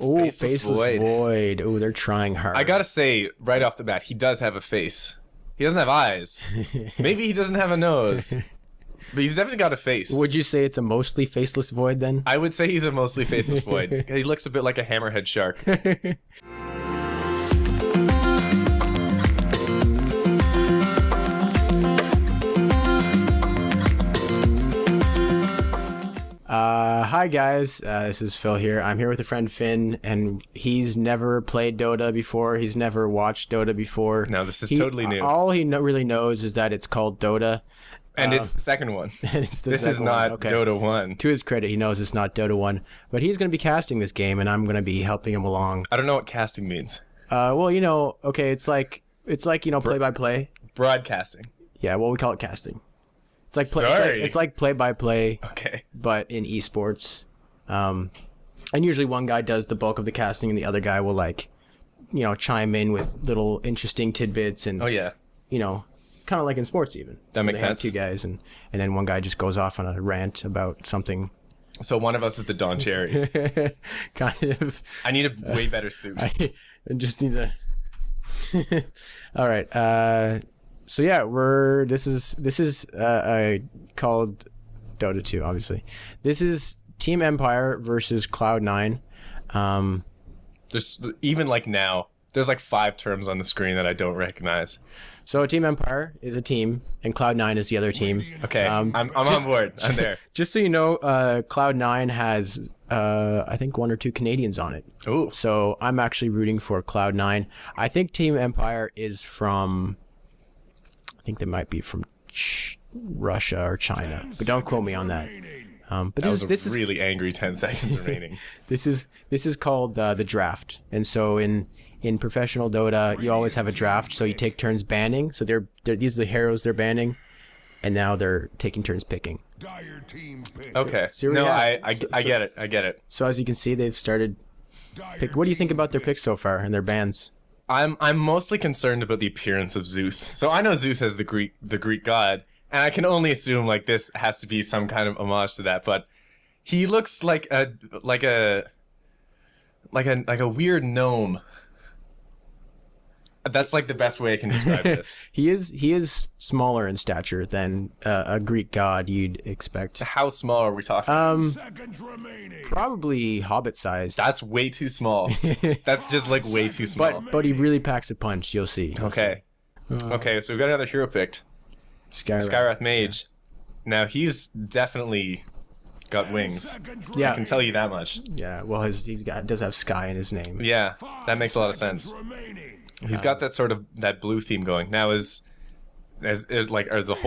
Oh, Faceless Void. Oh, they're trying hard. I gotta say, right off the bat, he does have a face. He doesn't have eyes. Maybe he doesn't have a nose. But he's definitely got a face. Would you say it's a mostly faceless void then? I would say he's a mostly faceless void. He looks a bit like a hammerhead shark. Hi guys, this is Phil here. I'm here with a friend Finn, and he's never played Dota before. He's never watched Dota before. No, this is totally new. All he really knows is that it's called Dota. And it's the second one. And it's this is not okay. Dota 1. To his credit, he knows it's not Dota 1. But he's going to be casting this game, and I'm going to be helping him along. I don't know what casting means. Well, you know, okay, it's like play-by-play. Broadcasting. Yeah, well, we call it casting. It's like play-by-play, okay, but in esports. And usually one guy does the bulk of the casting, and the other guy will, like, you know, chime in with little interesting tidbits and, you know, kind of like in sports even. That makes sense. Two guys, and then one guy just goes off on a rant about something. So one of us is the Don Cherry. Kind of. I need a way better suit. I just need to. All right. So yeah, this is called Dota 2, obviously. This is Team Empire versus Cloud9. There's even like now, there's like 5 terms on the screen that I don't recognize. So Team Empire is a team, and Cloud9 is the other team. Okay, I'm on board. I'm there. Just so you know, Cloud9 has I think 1 or 2 Canadians on it. Ooh. So I'm actually rooting for Cloud9. I think Team Empire is from. I think they might be from Russia or China, but don't quote me on that. But this is really angry 10 seconds remaining. This is called the draft, and so in professional Dota, you always have a draft. So you take turns banning. So these are the heroes they're banning, and now they're taking turns picking. Okay. No, I get it. I get it. So as you can see, they've started pick. What do you think about their picks so far and their bans? I'm mostly concerned about the appearance of Zeus. So I know Zeus as the Greek god, and I can only assume like this has to be some kind of homage to that. But he looks like a weird gnome. That's like the best way I can describe this. He is smaller in stature than a Greek god you'd expect. How small are we talking? Probably Hobbit sized. That's way too small. That's just like way too small. But he really packs a punch. You'll see. Okay. Okay, so we've got another hero picked. Skywrath Mage. Now he's definitely got wings. Yeah, I can tell you that much. Yeah. Well, does have Sky in his name. Yeah, that makes a lot of sense. He's got that sort of that blue theme going. Now is the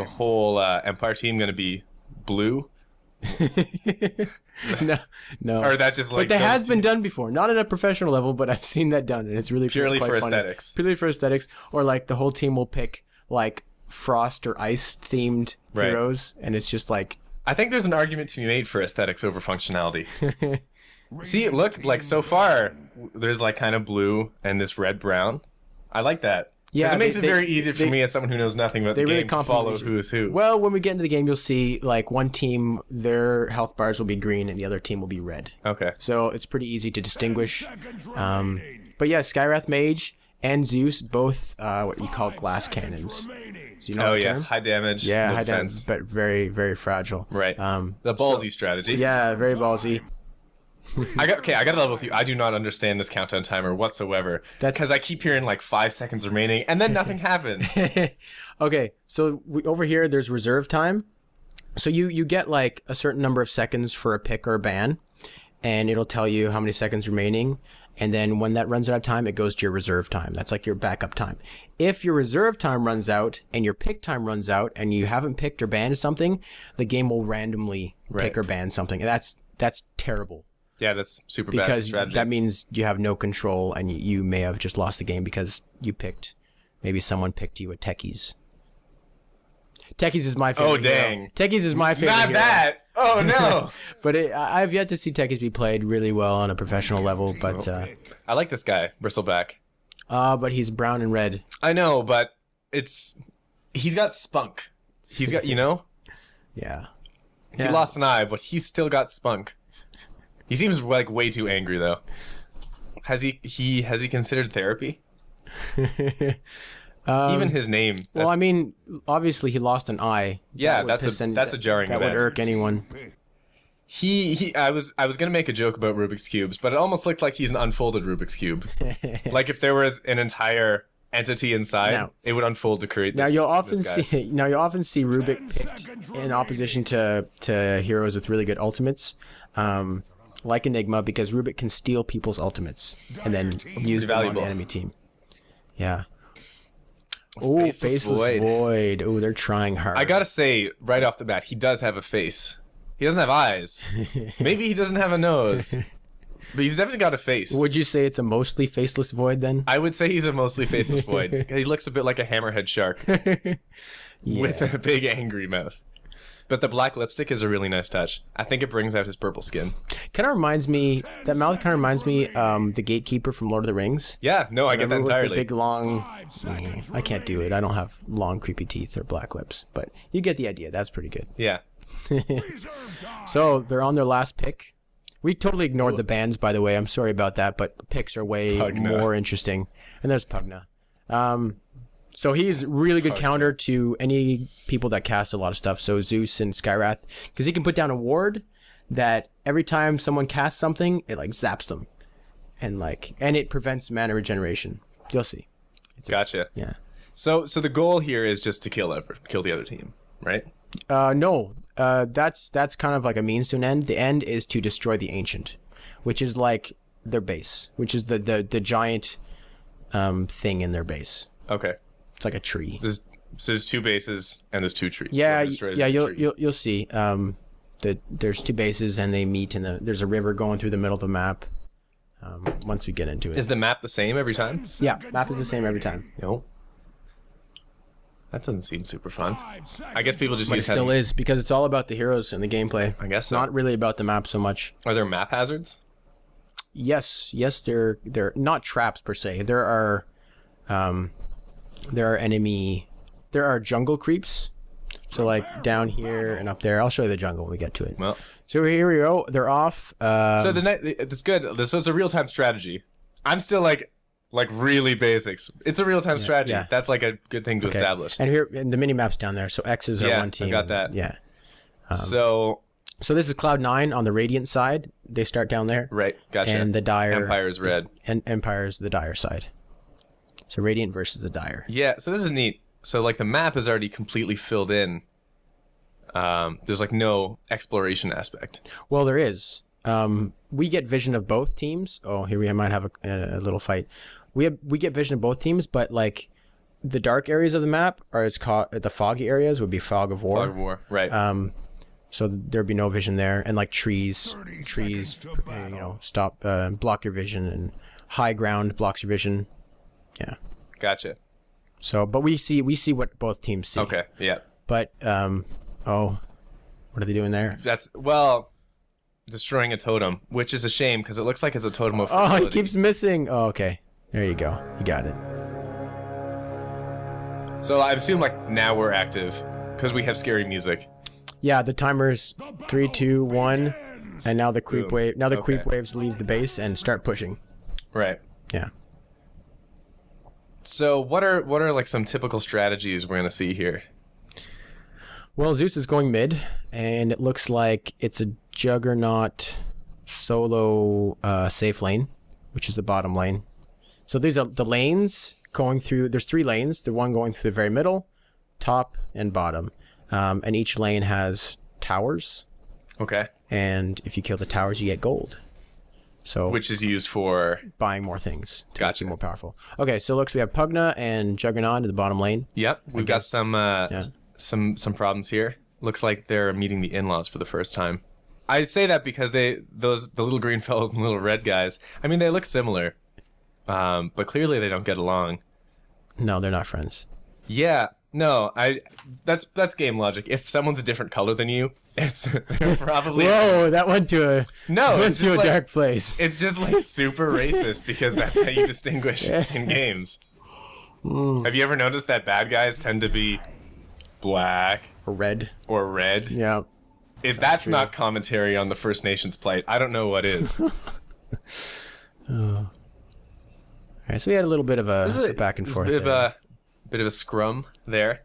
whole Empire team gonna be blue? No. Or that just like. But that has been done before, not at a professional level, but I've seen that done, and it's really purely quite for funny. aesthetics. Purely for aesthetics, or like the whole team will pick like frost or ice themed heroes, and it's just like. I think there's an argument to be made for aesthetics over functionality. See, look, like so far, there's like kind of blue and this red-brown. I like that. Yeah, it makes it very easy for me as someone who knows nothing about the game to follow who is who. Well, when we get into the game, you'll see like one team, their health bars will be green and the other team will be red. Okay. So it's pretty easy to distinguish. But yeah, Skywrath Mage and Zeus, both what you call glass cannons. So you know term? High damage. Yeah, no high defense. damage, but very, very fragile. Right. The ballsy strategy. Yeah, very ballsy. I got to level with you. I do not understand this countdown timer whatsoever. That's because I keep hearing like 5 seconds remaining, and then nothing happens. Okay, so over here there's reserve time. So you get like a certain number of seconds for a pick or a ban, and it'll tell you how many seconds remaining. And then when that runs out of time, it goes to your reserve time. That's like your backup time. If your reserve time runs out and your pick time runs out, and you haven't picked or banned something, the game will randomly pick or ban something. And that's terrible. Yeah, that's super bad because strategy. That means you have no control, and you may have just lost the game because maybe someone picked you at Techies. Techies is my favorite. Oh dang! Hero. Techies is my favorite. Not that. Oh no! But I've yet to see Techies be played really well on a professional level. But I like this guy, Bristleback. But he's brown and red. I know, but he's got spunk. He's got Yeah. He lost an eye, but he's still got spunk. He seems like way too angry though. Has he considered therapy? Even his name. Well, I mean, obviously he lost an eye. Yeah, that's a jarring event. That would irk anyone. I was gonna make a joke about Rubik's cubes, but it almost looked like he's an unfolded Rubik's cube. Like if there was an entire entity inside, it would unfold to create this. Now you'll often see Rubik picked in opposition to heroes with really good ultimates, like Enigma, because Rubik can steal people's ultimates and then use them on the enemy team. Yeah. Oh, Faceless Void. Oh, they're trying hard. I gotta say, right off the bat, he does have a face. He doesn't have eyes. Maybe he doesn't have a nose. But he's definitely got a face. Would you say it's a mostly faceless void then? I would say he's a mostly faceless void. He looks a bit like a hammerhead shark. With a big angry mouth. But the black lipstick is a really nice touch. I think it brings out his purple skin. That mouth kind of reminds me the Gatekeeper from Lord of the Rings. Yeah, no, I get that entirely. The big long... I can't do it. I don't have long creepy teeth or black lips. But you get the idea. That's pretty good. Yeah. So they're on their last pick. We totally ignored the bans, by the way. I'm sorry about that, but picks are way more interesting. And there's Pugna. So he's really good counter to any people that cast a lot of stuff. So Zeus and Skyrath, because he can put down a ward that every time someone casts something, it like zaps them, and it prevents mana regeneration. You'll see. Gotcha. Yeah. So the goal here is just to kill the other team, right? No. That's kind of like a means to an end. The end is to destroy the Ancient, which is like their base, which is the giant thing in their base. Okay. It's like a tree. So there's two bases and there's two trees. Yeah, you'll see. There's two bases and they meet there's a river going through the middle of the map. Once we get into it. Is the map the same every time? Yeah, map is the same every time. No. That doesn't seem super fun. I guess people just use it still is, because it's all about the heroes and the gameplay. I guess so. Not really about the map so much. Are there map hazards? Yes, they're not traps per se. There are jungle creeps. So like down here and up there. I'll show you the jungle when we get to it. Well, so here we go. They're off. So it's good. So it's a real-time strategy. I'm still like really basics. It's a real-time strategy. Yeah. That's like a good thing to establish. And here, and the mini-map's down there. So X's are one team. I got that. Yeah. So this is Cloud9 on the Radiant side. They start down there. Right. Gotcha. And the Dire... Empire is red. And Empire is the Dire side. So Radiant versus the Dire. Yeah, so this is neat. So like the map is already completely filled in. There's like no exploration aspect. Well, there is. We get vision of both teams. Oh, here we might have a little fight. We get vision of both teams, but like the dark areas of the map are the foggy areas would be Fog of War. Fog of War, right. So there'd be no vision there, and like trees, stop, block your vision, and high ground blocks your vision. Yeah. Gotcha. So, but we see what both teams see. Okay. Yeah. But what are they doing there? Destroying a totem, which is a shame because it looks like it's a totem of fertility. Oh, he keeps missing. Oh, okay. There you go. You got it. So I assume like now we're active because we have scary music. Yeah, the timer's 3, 2, 1, and now the creep wave. Now the creep waves leave the base and start pushing. Right. Yeah. So what are like some typical strategies we're gonna see here? Well, Zeus is going mid, and it looks like it's a Juggernaut solo safe lane, which is the bottom lane. So these are the lanes going through. There's 3 lanes. The one going through the very middle, top, and bottom. And each lane has towers. Okay. And if you kill the towers, you get gold. So which is used for buying more things to make you more powerful. Okay, so looks we have Pugna and Juggernaut in the bottom lane. Yep, we've got some problems here. Looks like they're meeting the in-laws for the first time. I say that because the little green fellows and the little red guys. I mean, they look similar, but clearly they don't get along. No, they're not friends. Yeah. No, that's game logic. If someone's a different color than you, it's probably whoa, that went to a dark place. It's just like super racist because that's how you distinguish in games. Have you ever noticed that bad guys tend to be black or red? Or red? Yeah. If that's not commentary on the First Nations plight, I don't know what is. All right, so we had a little bit of a back and forth. Bit of a scrum there.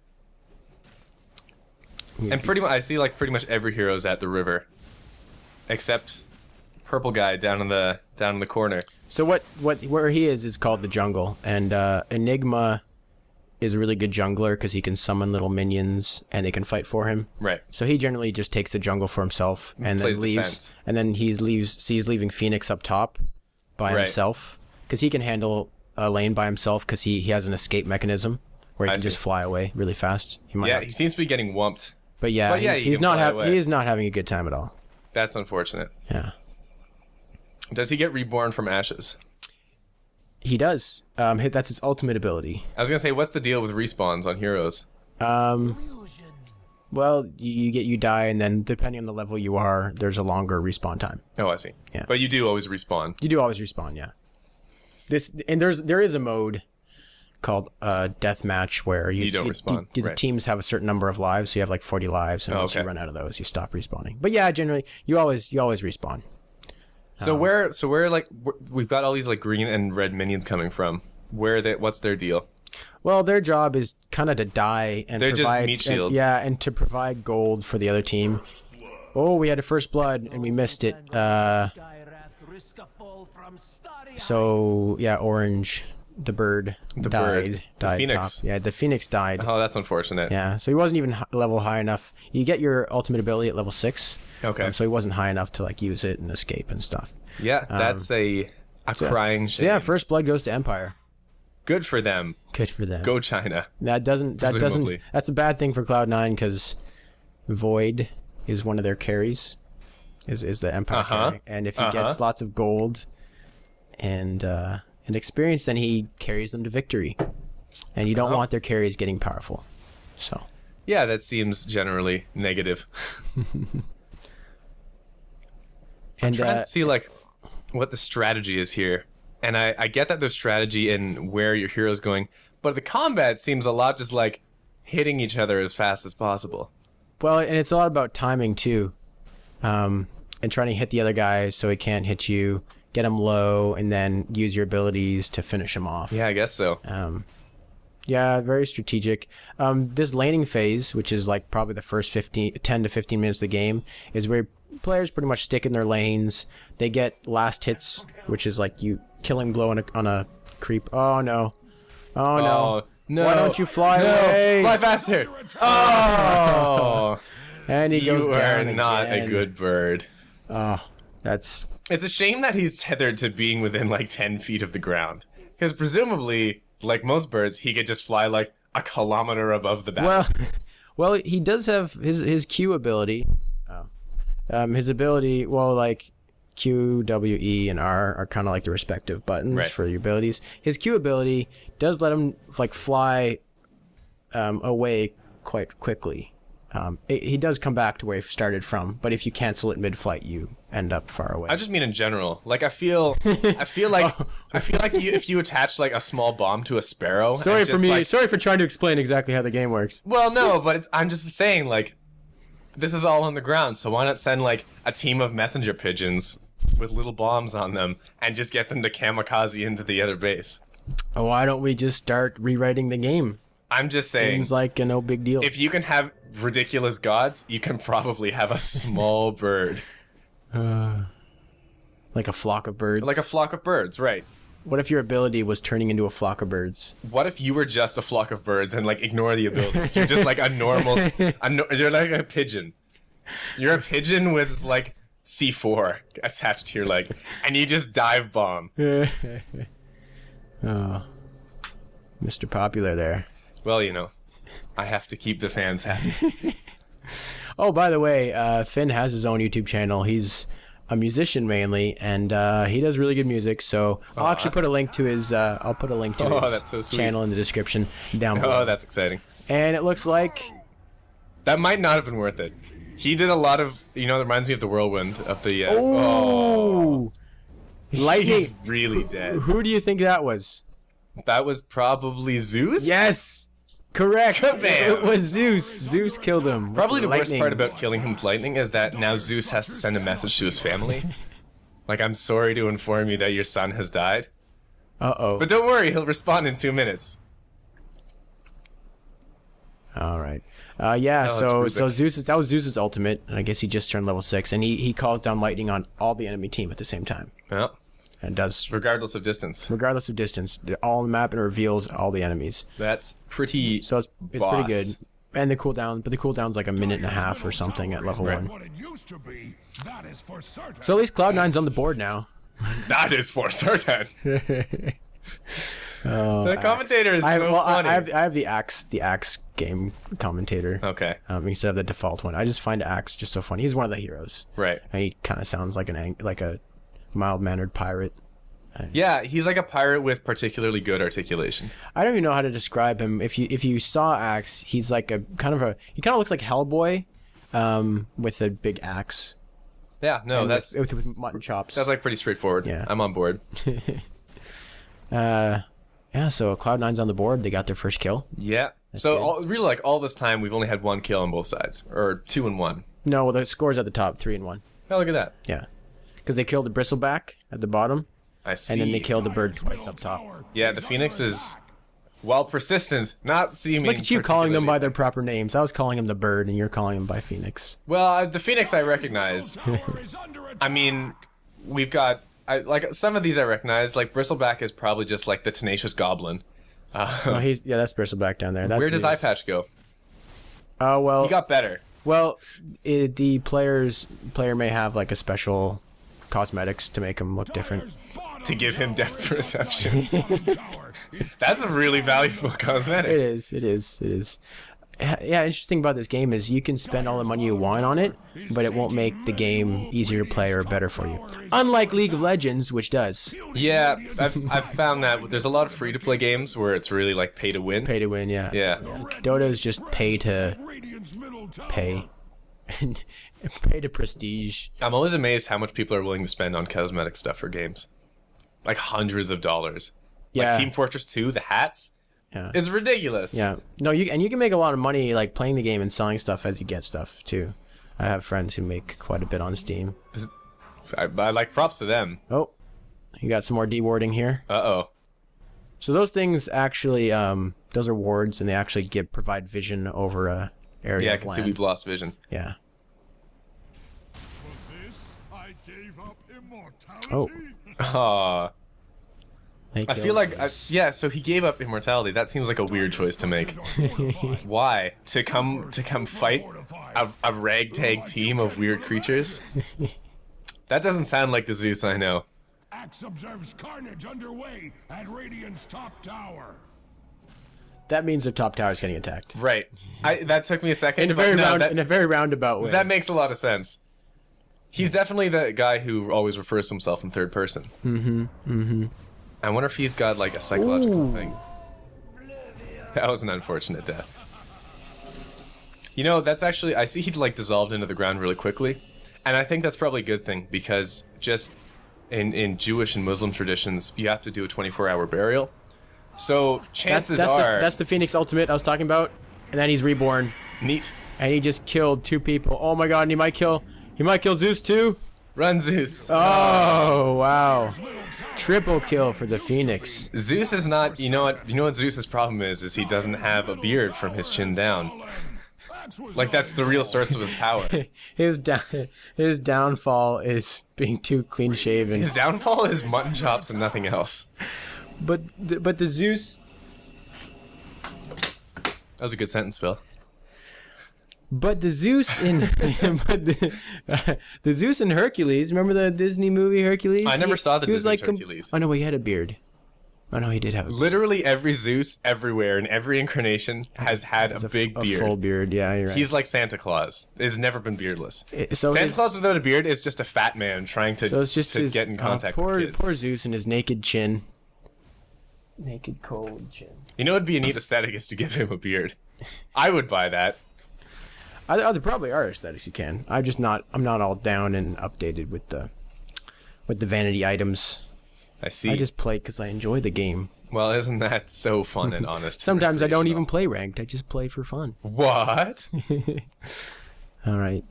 And pretty much, I see like pretty much every hero's at the river, except purple guy down in the corner. So where he is called the jungle, and Enigma is a really good jungler because he can summon little minions and they can fight for him. Right. So he generally just takes the jungle for himself and then leaves. Defense. And then he's leaving Phoenix up top by himself because he can handle a lane by himself because he has an escape mechanism where he can just fly away really fast. He seems to be getting wumped. But he is not having a good time at all. That's unfortunate. Yeah. Does he get reborn from ashes? He does. That's his ultimate ability. I was gonna say, what's the deal with respawns on heroes? Well, you die, and then depending on the level you are, there's a longer respawn time. Oh, I see. Yeah. But you do always respawn. You do always respawn, yeah. There is a mode called deathmatch where you don't respawn. The teams have a certain number of lives, so you have like 40 lives, and once you run out of those, you stop respawning. But yeah, generally you always respawn. So where we've got all these like green and red minions coming from. What's their deal? Well, their job is kind of to die and they're provide, just meat shields. And to provide gold for the other team. Oh, we had a first blood and we missed it. So yeah, Orange, the bird died. Phoenix. Top. Yeah, the Phoenix died. Oh, that's unfortunate. Yeah, so he wasn't even level high enough. You get your ultimate ability at level 6. Okay. So he wasn't high enough to like use it and escape and stuff. Yeah, that's a crying shame. So yeah, first blood goes to Empire. Good for them. Good for them. Go China. That's a bad thing for Cloud9 because Void is one of their carries. Is the Empire carry. And if he gets lots of gold and experience, then he carries them to victory. And you don't want their carries getting powerful. So yeah, that seems generally negative. I'm trying to see like what the strategy is here. And I get that there's strategy in where your hero's going, but the combat seems a lot just like hitting each other as fast as possible. Well, and it's a lot about timing too. And trying to hit the other guy so he can't hit you, get him low, and then use your abilities to finish him off. Yeah, I guess so. Yeah, very strategic. This laning phase, which is like probably the first 10 to 15 minutes of the game, is where players pretty much stick in their lanes. They get last hits, which is like you killing blow on a creep. Oh no. Oh no. No. Why don't you fly away? Fly faster. Oh. And he goes down. You are not a good bird. Oh, it's a shame that he's tethered to being within like 10 feet of the ground. Because presumably, like most birds, he could just fly like a kilometer above the battle. Well, he does have his Q ability. His ability, like Q, W, E, and R are kind of like the respective buttons for your abilities. His Q ability does let him like fly away quite quickly. He does come back to where he started from, but if you cancel it mid-flight, you end up far away. I just mean in general. Like I feel like if you attach like a small bomb to a sparrow. Sorry for trying to explain exactly how the game works. Well, no, but I'm just saying like this is all on the ground, so why not send like a team of messenger pigeons with little bombs on them and just get them to kamikaze into the other base? Oh, why don't we just start rewriting the game? I'm just saying. Seems like a no big deal. If you can have ridiculous gods, you can probably have a small bird. Like a flock of birds? Like a flock of birds, right. What if your ability was turning into a flock of birds? What if you were just a flock of birds and like ignore the abilities? You're just like a normal... you're like a pigeon. You're a pigeon with like C4 attached to your leg, and you just dive bomb. Oh, Mr. Popular there. Well, I have to keep the fans happy. Oh, by the way, Finn has his own YouTube channel. He's a musician mainly, and he does really good music. So I'll actually put a link to his. I'll put a link to his that's so sweet. channel in the description down below. Oh, that's exciting. And it looks like that might not have been worth it. He did a lot of. It reminds me of the whirlwind of the. Lightning. He's really dead. Who do you think that was? That was probably Zeus. Yes. Correct. Kabam! It was Zeus. Zeus killed him. with Probably the worst lightning. part about killing him with lightning is that now Zeus has to send a message to his family. Like, I'm sorry to inform you that your son has died. Uh-oh. But don't worry, he'll respond in 2 minutes. All right. Yeah, Oh, so Zeus, that was Zeus's ultimate, and I guess he just turned level 6, and he calls down lightning on all the enemy team at the same time. Yeah. And does, Regardless of distance. regardless of distance, all on the map, and it reveals all the enemies. That's pretty So it's pretty good. And the cooldown, but the cooldown's like a minute and a half or something at level 1. What it used to be, that is for certain. So at least Cloud9's on the board now. That is for certain. Oh, The commentator is so funny. I have the Axe game commentator. Okay. Instead of the default one. I just find Axe just so funny. He's one of the heroes. Right. And he kind of sounds like a mild-mannered pirate. Yeah, he's like a pirate with particularly good articulation. I don't even know how to describe him. If you saw Axe, he's like he kind of looks like Hellboy, with a big axe. Yeah, no, And that's with mutton chops. like pretty straightforward. Yeah. I'm on board. Yeah, so Cloud9's on the board. They got their first kill. Yeah. good. Really, like all this time, we've only had 1 kill on both sides, or 2 and 1. No, the score's at the top, 3-1. Oh, look at that. Yeah, because they killed the bristleback at the bottom, I see. and then they killed the bird twice up top. Yeah, the Phoenix is, while persistent, not seeming. Look at you calling them by particularly- their proper names. I was calling him the bird, and you're calling him by Phoenix. Well, the Phoenix I recognize. I mean, we've got like some of these I recognize. Like Bristleback is probably just like the tenacious goblin. No, that's bristleback down there. That's Where does Zeus. Eyepatch go? Oh well. He got better. Well, the player may have like a special cosmetics to make him look different. To give him depth perception. That's a really valuable cosmetic. It is. Yeah, interesting about this game is you can spend all the money you want on it, but it won't make the game easier to play or better for you. Unlike League of Legends, which does. Yeah, I've found that there's a lot of free-to-play games where it's really like pay to win. Pay to win, yeah. Yeah. Dota is just pay to pay. Pay to prestige. I'm always amazed how much people are willing to spend on cosmetic stuff for games. Like hundreds of dollars. Yeah. Like Team Fortress 2, the hats. Yeah. It's ridiculous. Yeah. No, you can make a lot of money like playing the game and selling stuff as you get stuff too. I have friends who make quite a bit on Steam. I like props to them. Oh, you got some more dewarding here. Uh-oh. So those things actually, those are wards, and they actually provide vision over a area Yeah, I of can land. see we've lost vision. Yeah. This I gave up immortality. Oh. Aw. I feel like, yeah. so he gave up immortality. That seems like a weird choice to make. Why? To come fight a ragtag team of weird creatures? That doesn't sound like the Zeus I know. Axe observes carnage underway at Radiant's top tower. That means their top tower is getting attacked. Right. That took me a second. In a but very no, in a very roundabout way. that makes a lot of sense. He's definitely the guy who always refers to himself in third person. I wonder if he's got like a psychological thing. That was an unfortunate death. You know, that's actually, I see he like dissolved into the ground really quickly. And I think that's probably a good thing because just in Jewish and Muslim traditions, you have to do a 24-hour burial. So chances are... that's the Phoenix ultimate I was talking about. And then he's reborn. Neat. And he just killed 2 people. Oh my god, and he might kill Zeus too? Run, Zeus. Oh, wow. Triple kill for the Phoenix. Zeus is not, you know what Zeus's problem is he doesn't have a beard from his chin down. Like that's the real source of his power. His downfall is being too clean shaven. His downfall is mutton chops and nothing else. But the Zeus. That was a good sentence, Phil. But the Zeus in the Zeus in Hercules. Remember the Disney movie Hercules? I never saw the he was Disney's like Hercules. Oh no, he had a beard. Oh no, he did have a beard. Literally every Zeus everywhere in every incarnation has had a big beard. A full beard, yeah, you're right. He's like Santa Claus. He's never been beardless. So Santa Claus without a beard is just a fat man trying to, So it's just to get in contact poor, with kids. poor Zeus and his naked chin. Naked cold chin. You know, it'd be a neat aesthetic is to give him a beard. I would buy that. There probably are aesthetics you can. I'm not all down and updated with the vanity items. I see. I just play because I enjoy the game. Well, isn't that so fun and honest? Sometimes I don't even play ranked. I just play for fun. What? All right.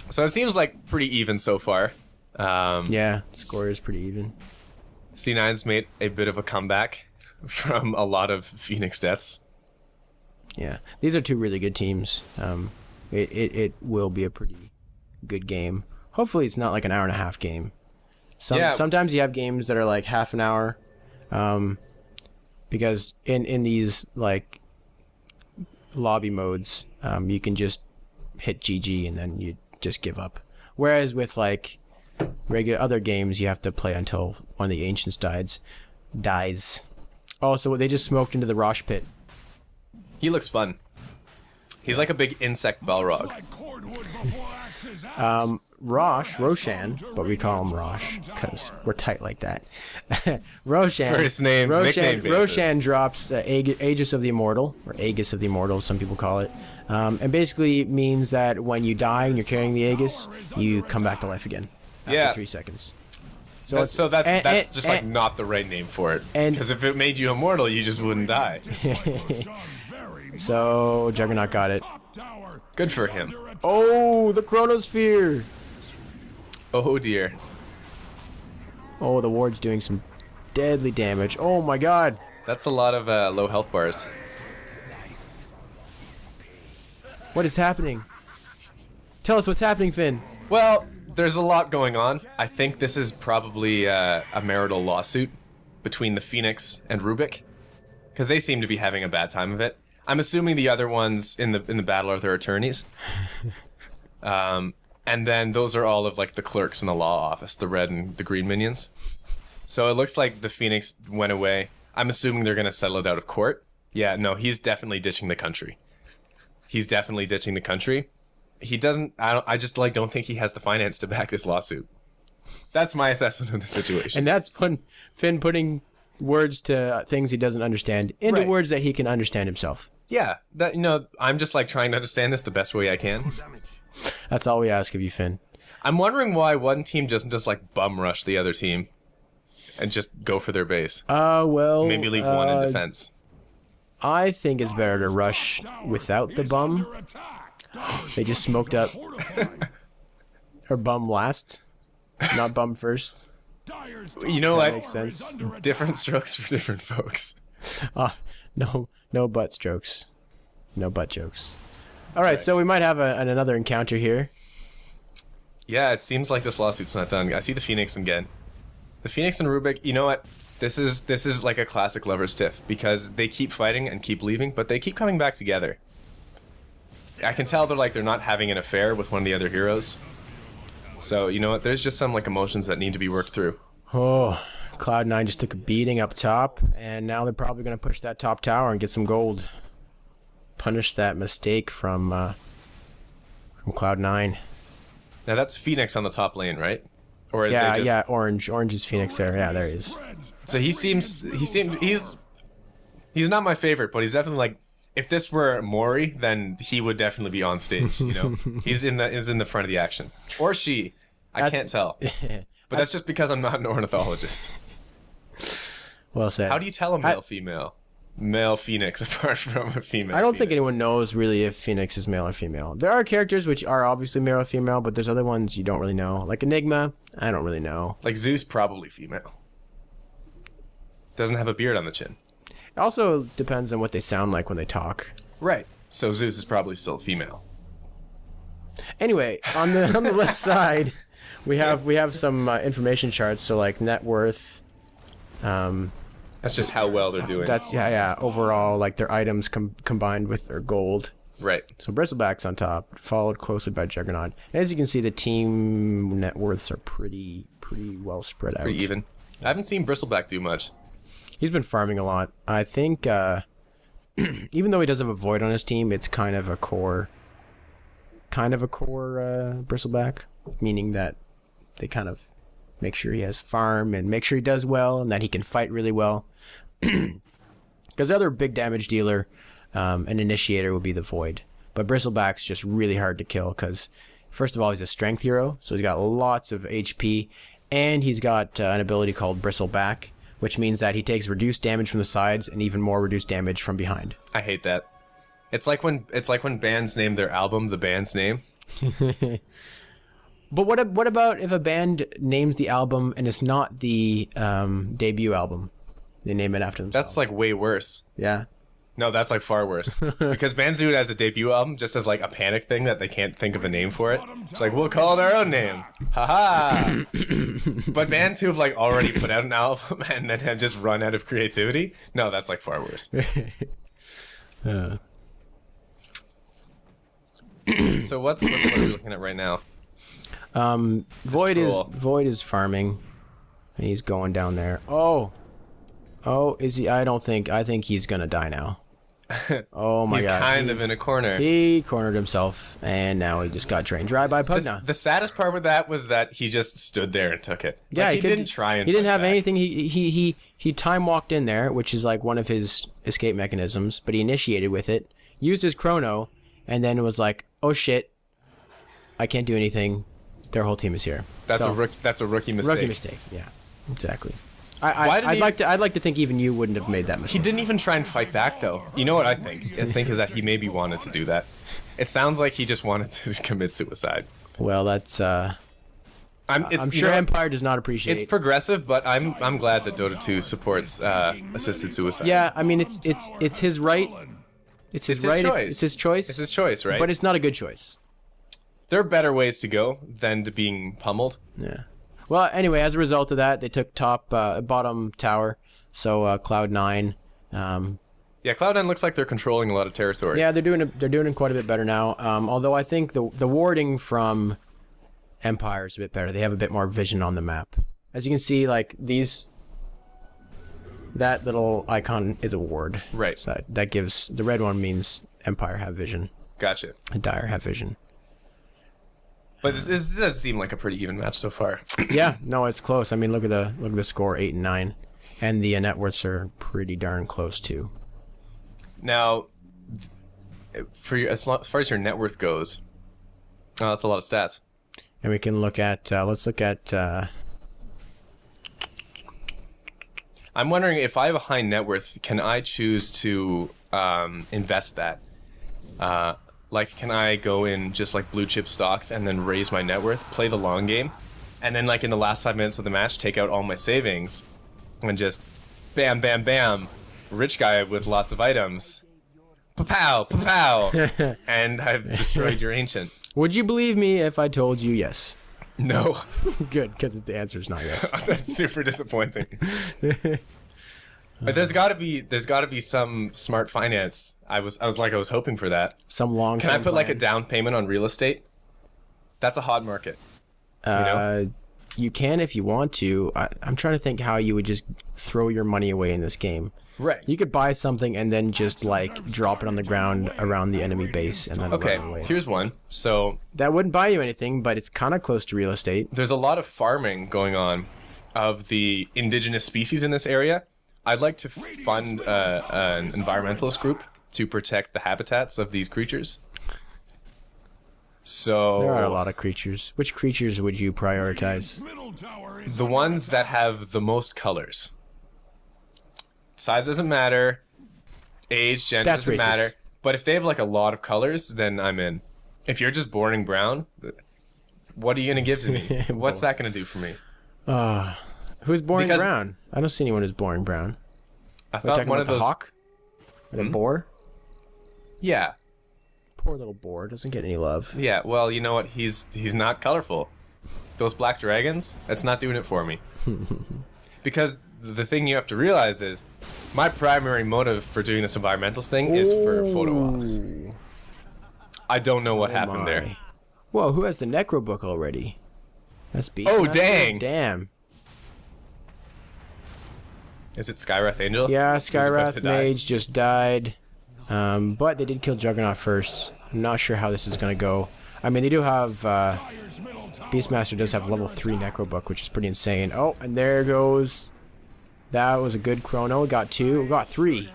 So it seems like pretty even so far. Yeah, score is pretty even. C9's made a bit of a comeback from a lot of Phoenix deaths. Yeah, these are two really good teams. It will be a pretty good game. Hopefully it's not like an hour and a half game. Sometimes you have games that are like half an hour, because in these like lobby modes, you can just hit GG and then you just give up. Whereas with like regular other games, you have to play until one of the ancients dies. Oh, so they just smoked into the Rosh pit. He looks fun. He's like a big insect Balrog. Roshan, but we call him Rosh because we're tight like that. Roshan. First name, nickname basis. Roshan drops the Aegis of the Immortal, or Aegis of the Immortal, some people call it. And basically means that when you die and you're carrying the Aegis, you come back to life again after 3 seconds. That's just like not the right name for it. Because if it made you immortal, you just wouldn't die. So Juggernaut got it. Good for him. Oh, the Chronosphere. Oh dear. Oh, the ward's doing some deadly damage. Oh my god. That's a lot of low health bars. What is happening? Tell us what's happening, Finn. Well, there's a lot going on. I think this is probably a marital lawsuit between the Phoenix and Rubik, because they seem to be having a bad time of it. I'm assuming the other ones in the battle are their attorneys. And then those are all of like the clerks in the law office, the red and the green minions. So it looks like the Phoenix went away. I'm assuming they're going to settle it out of court. Yeah, no, he's definitely ditching the country. He doesn't, I just like don't think he has the finance to back this lawsuit. That's my assessment of the situation. And that's Finn putting words to things he doesn't understand into words that he can understand himself. Yeah, I'm just like trying to understand this the best way I can. That's all we ask of you, Finn. I'm wondering why one team doesn't just like bum rush the other team and just go for their base. Well, maybe leave one in defense. I think it's better to rush without the bum. They just smoked up. Or bum last, not bum first. You know what? That makes sense. Different strokes for different folks. No butt strokes. No butt jokes. All right, so we might have another encounter here. Yeah, it seems like this lawsuit's not done. I see the Phoenix again. The Phoenix and Rubik, you know what? This is like a classic lovers tiff, because they keep fighting and keep leaving, but they keep coming back together. I can tell they're not having an affair with one of the other heroes. So, you know what? There's just some like emotions that need to be worked through. Oh, Cloud9 just took a beating up top, and now they're probably going to push that top tower and get some gold. Punish that mistake from Cloud9. Now that's Phoenix on the top lane, right? Or yeah, Orange is Phoenix there. Yeah, there he is. So he's not my favorite, but he's definitely like, if this were Mori, then he would definitely be on stage, you know. He's in the front of the action. Or she. I can't tell. But that's just because I'm not an ornithologist. Well said. How do you tell a male-female? Male Phoenix apart from a female. I don't Phoenix. think anyone knows really if Phoenix is male or female. There are characters which are obviously male or female, but there's other ones you don't really know. Like Enigma, I don't really know. Like Zeus, probably female. Doesn't have a beard on the chin. It also depends on what they sound like when they talk. Right. So Zeus is probably still female. Anyway, on the left side, we have some information charts. So like net worth. That's just how well they're doing. That's overall, like their items combined with their gold. Right. So Bristleback's on top, followed closely by Juggernaut. As you can see, the team net worths are pretty well spread out. Pretty even. I haven't seen Bristleback do much. He's been farming a lot. I think even though he does have a Void on his team, it's kind of a core Bristleback, meaning that they kind of make sure he has farm and make sure he does well and that he can fight really well. Because the other big damage dealer, an initiator, would be the Void. But Bristleback's just really hard to kill because, first of all, he's a strength hero, so he's got lots of HP, and he's got an ability called Bristleback, which means that he takes reduced damage from the sides and even more reduced damage from behind. I hate that. It's like when bands name their album the band's name. But what about if a band names the album and it's not the debut album? They name it after themselves. That's like way worse. Yeah. No, that's like far worse. Because bands do it as a debut album just as like a panic thing that they can't think of a name for it. It's like, we'll call it our own name. Haha. But bands who have like already put out an album and then have just run out of creativity, no, that's like far worse. So what are we looking at right now? Void is farming, and he's going down there. Oh, is he? I think he's gonna die now. Oh my god, he's kind of in a corner. He cornered himself, and now he just got drained dry by Pugna. The saddest part with that was that he just stood there and took it. Yeah, like, he didn't try and. He didn't have back. anything. He time walked in there, which is like one of his escape mechanisms. But he initiated with it, used his chrono, and then was like, "Oh shit, I can't do anything. Their whole team is here." That's so, a rookie mistake. Rookie mistake. Yeah, exactly. I'd like to think even you wouldn't have made that mistake. He didn't even try and fight back, though. You know what I think? I think is that he maybe wanted to do that. It sounds like he just wanted to commit suicide. Well, that's. I'm sure Empire does not appreciate. It's progressive, but I'm glad that Dota 2 supports assisted suicide. Yeah, I mean it's his right. It's his right. Choice. It's his choice. It's his choice, right? But it's not a good choice. There are better ways to go than to being pummeled. Yeah. Well, anyway, as a result of that, they took bottom tower. So Cloud9. Yeah, Cloud9 looks like they're controlling a lot of territory. Yeah, they're doing it quite a bit better now. Although I think the warding from Empire is a bit better. They have a bit more vision on the map. As you can see, like that little icon is a ward. Right. So that gives the red one means Empire have vision. Gotcha. And Dire have vision. But this does seem like a pretty even match so far. Yeah, no, it's close. I mean, look at the score, 8 and 9, and the net worths are pretty darn close too. Now, as far as your net worth goes, that's a lot of stats. And we can look at let's look at. I'm wondering if I have a high net worth, can I choose to invest that? Like, can I go in just like blue chip stocks and then raise my net worth, play the long game, and then like in the last 5 minutes of the match, take out all my savings and just bam, bam, bam, rich guy with lots of items, pa-pow, pa-pow, and I've destroyed your ancient. Would you believe me if I told you yes? No. Good, because the answer is not yes. That's super disappointing. But there's got to be some smart finance. I was hoping for that. Some long. Can I put like a down payment on real estate? That's a hot market. You know? You can if you want to. I'm trying to think how you would just throw your money away in this game. Right. You could buy something and then just like drop it on the ground around the enemy base and then run away. Here's one. So that wouldn't buy you anything, but it's kind of close to real estate. There's a lot of farming going on of the indigenous species in this area. I'd like to fund an environmentalist group to protect the habitats of these creatures. So there are a lot of creatures. Which creatures would you prioritize? The ones that have the most colors. Size doesn't matter. Age, gender doesn't matter. But if they have like a lot of colors, then I'm in. If you're just boring brown, what are you gonna give to me? What's that gonna do for me? Who's boring brown? I don't see anyone who's boring brown. I thought one of those hawk, or the boar. Yeah. Poor little boar doesn't get any love. Yeah. Well, you know what? He's not colorful. Those black dragons. That's not doing it for me. Because the thing you have to realize is, my primary motive for doing this environmentalist thing is for photo ops. I don't know what happened there. Whoa! Who has the Necro book already? That's Beast. Oh, Master? dang! Damn. Is it Skywrath Angel? Yeah, Skywrath Mage just died. But they did kill Juggernaut first. I'm not sure how this is going to go. I mean, they do have... Beastmaster does have level 3 Necro Book, which is pretty insane. Oh, and there goes... That was a good chrono. We got 2. We got 3.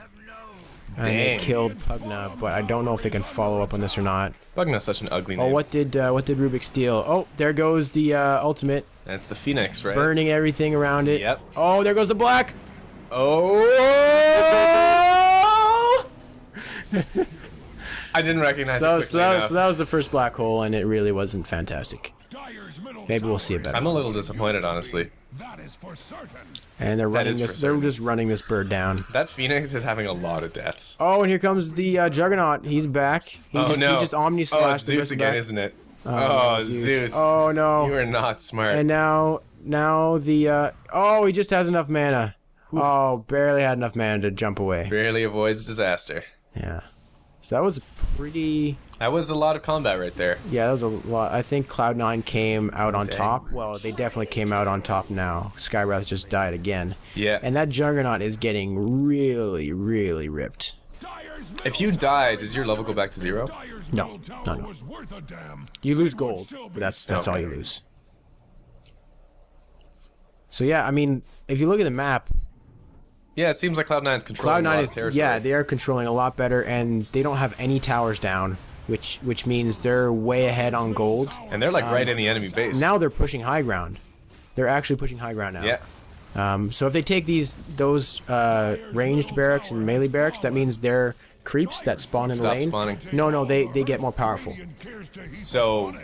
And they killed Pugna, but I don't know if they can follow up on this or not. Pugna's such an ugly name. Oh, what did Rubik steal? Oh, there goes the ultimate. That's the Phoenix, right? Burning everything around it. Yep. Oh, there goes the black. Oh! I didn't recognize it quickly enough. So that was the first black hole, and it really wasn't fantastic. Maybe we'll see it better. I'm a little disappointed, honestly. That is for certain. And they're running this. They're just running this bird down. That Phoenix is having a lot of deaths. Oh, and here comes the Juggernaut. He's back. He just Omni Oh, slashed it's Zeus again, isn't it? Oh, Zeus. Oh no. You are not smart. And now the oh, he just has enough mana. Oh, barely had enough mana to jump away. Barely avoids disaster. Yeah. So that was pretty. That was a lot of combat right there. Yeah, that was a lot. I think Cloud9 came out on top. Well, they definitely came out on top now. Skywrath just died again. Yeah. And that Juggernaut is getting really, really ripped. If you die, does your level go back to 0? No. You lose gold, but that's Okay. all you lose. So yeah, I mean, if you look at the map, Yeah, it seems like Cloud9's controlling a lot of territory. yeah, they are controlling a lot better, and they don't have any towers down, which means they're way ahead on gold. And they're like right in the enemy base. Now they're pushing high ground. They're actually pushing high ground now. Yeah. So if they take those ranged barracks and melee barracks, that means their creeps that spawn in the Stop lane. spawning. No, they get more powerful. So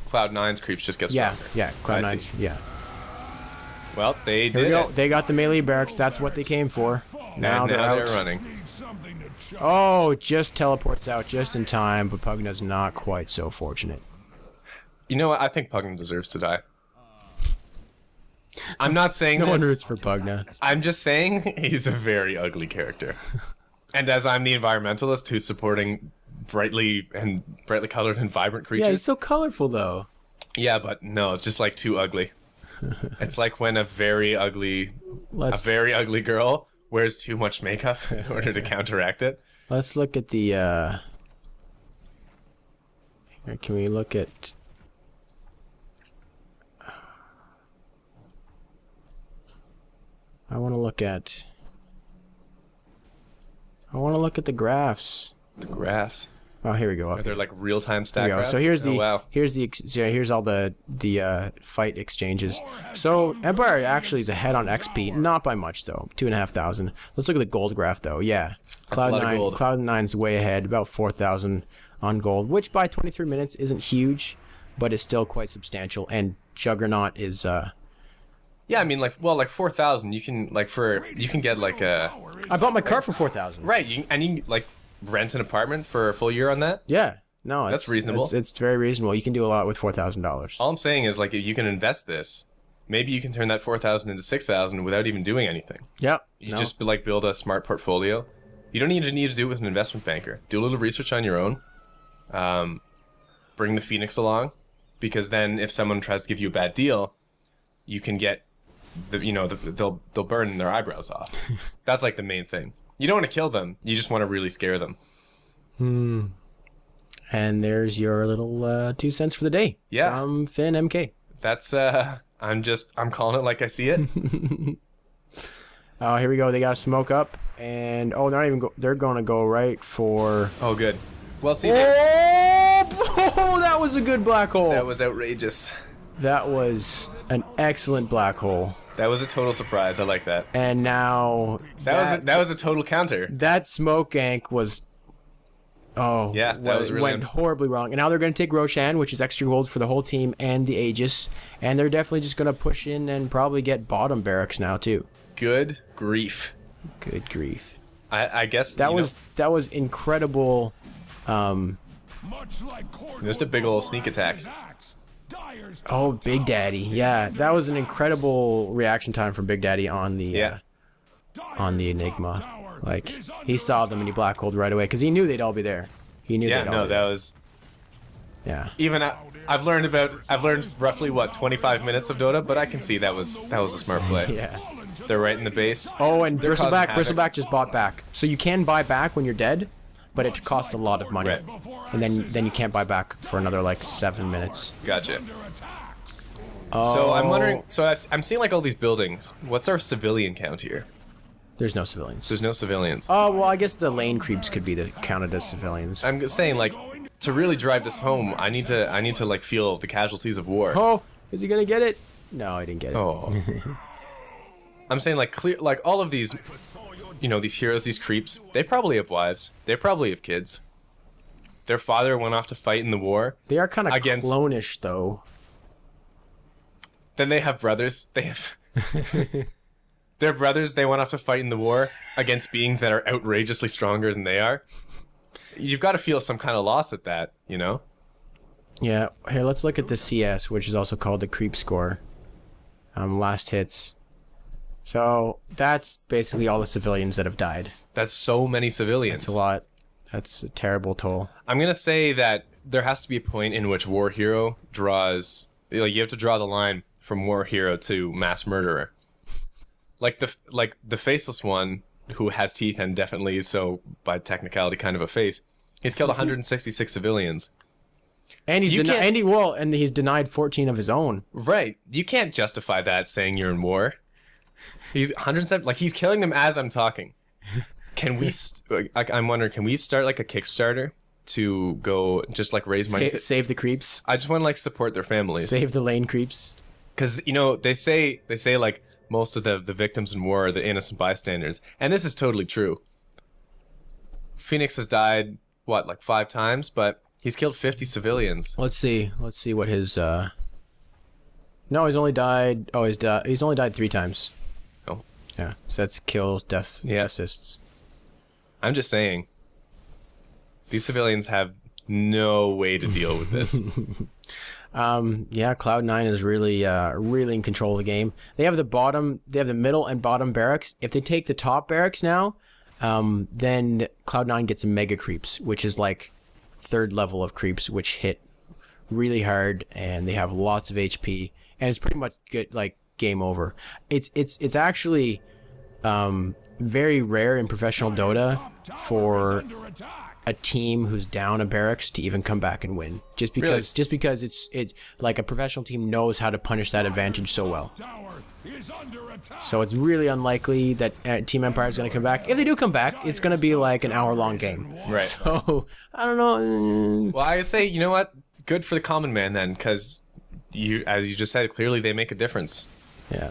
Cloud9's creeps just get stronger. Yeah, I Cloud9's, see. yeah. Well, they Here we did go. it. They got the melee barracks. That's what they came for. Now they're out. running. Oh, just teleports out just in time, but Pugna's not quite so fortunate. You know what? I think Pugna deserves to die. I'm not saying No this. one roots for Pugna. I'm just saying he's a very ugly character. And as I'm the environmentalist who's supporting brightly colored and vibrant creatures. Yeah, he's so colorful though. Yeah, but no, it's just like too ugly. It's like when a very ugly girl wears too much makeup in order to counteract it. Let's look at the here, can we look at I want to look at the graphs. The graphs. Oh, here we go. Are there like real-time stat There we go. graphs? So here's Oh, wow. here's all the fight exchanges. So Empire actually is ahead on XP, not by much though, 2,500. Let's look at the gold graph though. Yeah, That's a lot of gold. Cloud9's way ahead, about 4,000 on gold, which by 23 minutes isn't huge, but it's still quite substantial. And Juggernaut is Yeah, I mean, like 4,000. You can get like a I bought my car for 4,000. right. You can like rent an apartment for a full year on that. Yeah, no, That's reasonable. It's very reasonable. You can do a lot with $4,000. All I'm saying is like if you can invest this, maybe you can turn that 4,000 into 6,000 without even doing anything. Yep. You just like build a smart portfolio. You don't need to do it with an investment banker. Do a little research on your own. Bring the Phoenix along, because then if someone tries to give you a bad deal, you can get they'll burn their eyebrows off. That's like the main thing. You don't want to kill them. You just want to really scare them. And there's your little 2 cents for the day. Yeah. From Finn MK. That's I'm calling it like I see it. Oh, here we go. They got to smoke up, and they're going to go right for. Oh, good. Well, see, Oh, that was a good black hole. that was outrageous. That was an excellent black hole. That was a total surprise. I like that. And now That was a total counter. that smoke gank was. Oh, Yeah, that was really went horribly wrong. And now they're going to take Roshan, which is extra gold for the whole team and the Aegis, and they're definitely just going to push in and probably get bottom barracks now too. Good grief. Good grief. I guess That was incredible. Just a big old sneak attack. Oh, Big Daddy. Yeah, that was an incredible reaction time for Big Daddy on the Enigma. Like, he saw them and he black holed right away because he knew they'd all be there. He knew they'd all be there. that was. Yeah. Even I've learned roughly 25 minutes of Dota, but I can see that was a smart play. Yeah. They're right in the base. Oh, and They're causing havoc. Bristleback just bought back. So you can buy back when you're dead, but it costs a lot of money. Right. And then you can't buy back for another like 7 minutes. Gotcha. Oh, So I'm wondering. So I'm seeing like all these buildings. What's our civilian count here? there's no civilians. There's no civilians. Oh, well, I guess the lane creeps could be counted as civilians. I'm just saying, like, to really drive this home, I need to like feel the casualties of war. Oh, is he gonna get it? No, I didn't get it. Oh. I'm saying like clear, like all of these, you know, these heroes, these creeps, they probably have wives. They probably have kids. Their father went off to fight in the war. They are kind of against- clonish, though. Then they have brothers. They have their brothers. They went off to fight in the war against beings that are outrageously stronger than they are. You've got to feel some kind of loss at that, you know? Yeah. Here, let's look at the CS, which is also called the creep score. Last hits. So that's basically all the civilians that have died. That's so many civilians. That's a lot. That's a terrible toll. I'm gonna say that there has to be a point in which war hero draws. Like you have to draw the line from war hero to mass murderer. Like the faceless one who has teeth and definitely so by technicality kind of a face. He's killed 166 civilians. And he's he's denied 14 of his own. Right. You can't justify that saying you're in war. He's 107. Like he's killing them as I'm talking. Can we? I'm wondering. Can we start like a Kickstarter to go just like raise money? Save the creeps. I just want to like support their families. Save the lane creeps. Because you know they say like most of the victims in war are the innocent bystanders, and this is totally true. Phoenix has died what like 5 times, but he's killed 50 civilians. Let's see what his. No, he's only died. Oh, he's only died 3 times. Oh, yeah. So that's kills, deaths, assists. I'm just saying. These civilians have no way to deal with this. Yeah, Cloud9 is really in control of the game. They have the middle and bottom barracks. If they take the top barracks now, then Cloud9 gets mega creeps, which is like 3rd level of creeps, which hit really hard, and they have lots of HP, and it's pretty much good, like game over. It's actually very rare in professional Dota for a team who's down a barracks to even come back and win, just because it's like a professional team knows how to punish that advantage so well. So it's really unlikely that Team Empire is going to come back. If they do come back, it's going to be like an hour-long game. Right. So I don't know. Well, I say, you know what? Good for the common man then, because as you just said, clearly they make a difference. Yeah.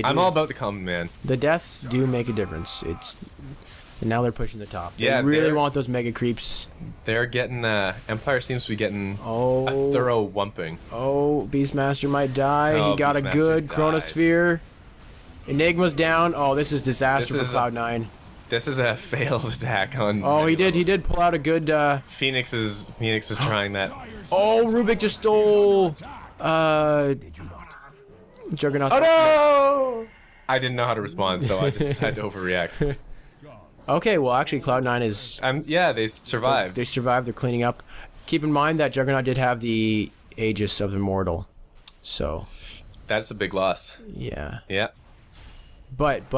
I'm all about the common man. The deaths do make a difference. And now they're pushing the top. Yeah, they really want those mega creeps. They're getting Empire seems to be getting a thorough wumping. Oh, Beastmaster might die. Oh, he got Beastmaster a good died. Chronosphere. Enigma's down. Oh, this is disaster for Cloud9. This is a failed attack on. Oh, he did pull out a good. Phoenix is trying that. Oh, Rubik just stole. Juggernaut. Oh no! I didn't know how to respond, so I just had to overreact. Okay, well, actually, Cloud9 is... yeah, they survived. They survived. They're cleaning up. Keep in mind that Juggernaut did have the Aegis of Immortal, so... That's a big loss. Yeah. Yeah. But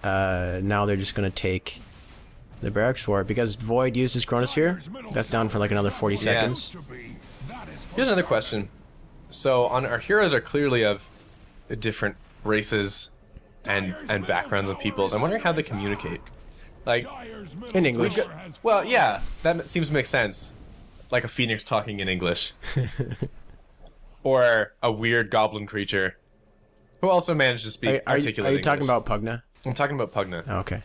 now they're just going to take the barracks for it, because Void used his Chronosphere. That's down for like another 40 seconds. Here's another question. So, our heroes are clearly of different races and backgrounds of peoples. I'm wondering how they communicate. Like, in English. Well, yeah, that seems to make sense. Like a phoenix talking in English. Or a weird goblin creature who also managed to speak articulate Are you English. talking about Pugna? I'm talking about Pugna. Oh, okay.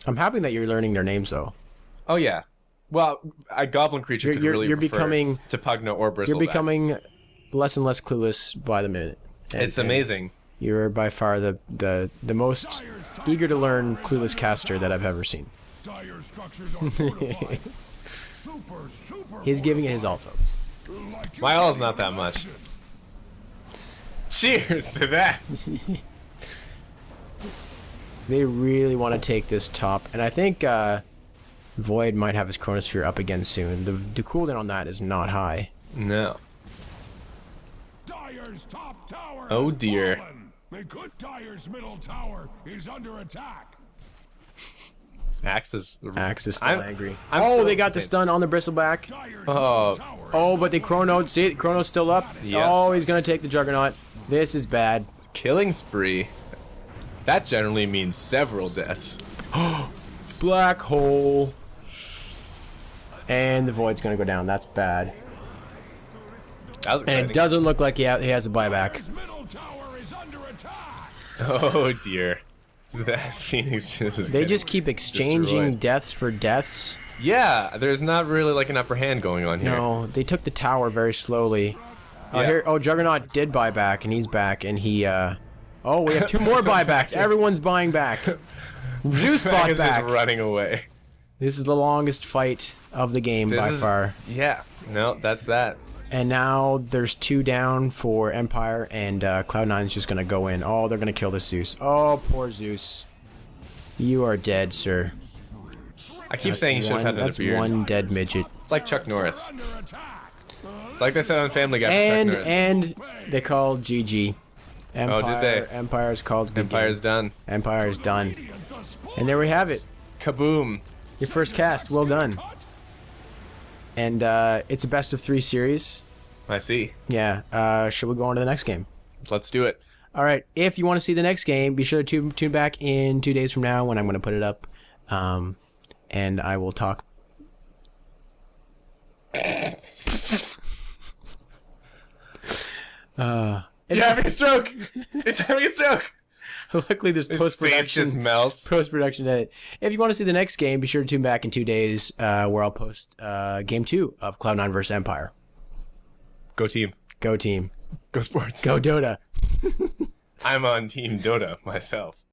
I'm happy that you're learning their names, though. Oh, yeah. Well, a goblin creature could really refer becoming to Pugna or Bristleback. You're becoming less and less clueless by the minute. It's amazing. You're by far the most eager to learn clueless caster that I've ever seen. He's giving it his all, folks. My all is not that much. Cheers to that. They really want to take this top, and I think Void might have his Chronosphere up again soon. The cooldown on that is not high. No. Dyer's top tower Oh has dear. fallen. The good Dyer's middle tower is under attack. Axe is still angry. I'm they got the stun on the Bristleback. Dyer's Oh. middle tower Oh, but they chronoed. See, Chrono's still up. Yes. Oh, he's gonna take the Juggernaut. This is bad. killing spree. That generally means several deaths. Black hole. And the Void's gonna go down. That's bad. That was exciting. And it doesn't look like he has a buyback. Dyer's middle tower is under attack. Oh dear. That Phoenix just is. They just keep exchanging destroyed. deaths for deaths. Yeah, there's not really like an upper hand going on here. No, they took the tower very slowly. Oh, Yeah. here. Oh, Juggernaut did buy back, and he's back, and he. Oh, we have 2 more buybacks. Everyone's buying back. Zeus bought Magus back. is running away. This is the longest fight of the game by far. Yeah. No, that's that. And now there's 2 down for Empire, and Cloud9's just gonna go in. Oh, they're gonna kill the Zeus. Oh, poor Zeus. You are dead, sir. I keep saying you should have had another That's beard. 1 dead midget. It's like Chuck Norris. It's like they said on Family Guy for Chuck Norris. And they called GG. Empire, Oh, did they? Empire's called good Empire's game. done. Empire's done. And there we have it. Kaboom. Your first cast. Well done. And it's a best of 3 series. I see. Yeah. Should we go on to the next game? Let's do it. All right. If you want to see the next game, be sure to tune back in 2 days from now when I'm going to put it up. And I will talk. You're having a stroke. He's having a stroke. Luckily, there's His face just post-production. melts. Post-production edit. If you want to see the next game, be sure to tune back in 2 days where I'll post game 2 of Cloud9 vs. Empire. Go team. Go team. Go sports. Go Dota. I'm on Team Dota myself.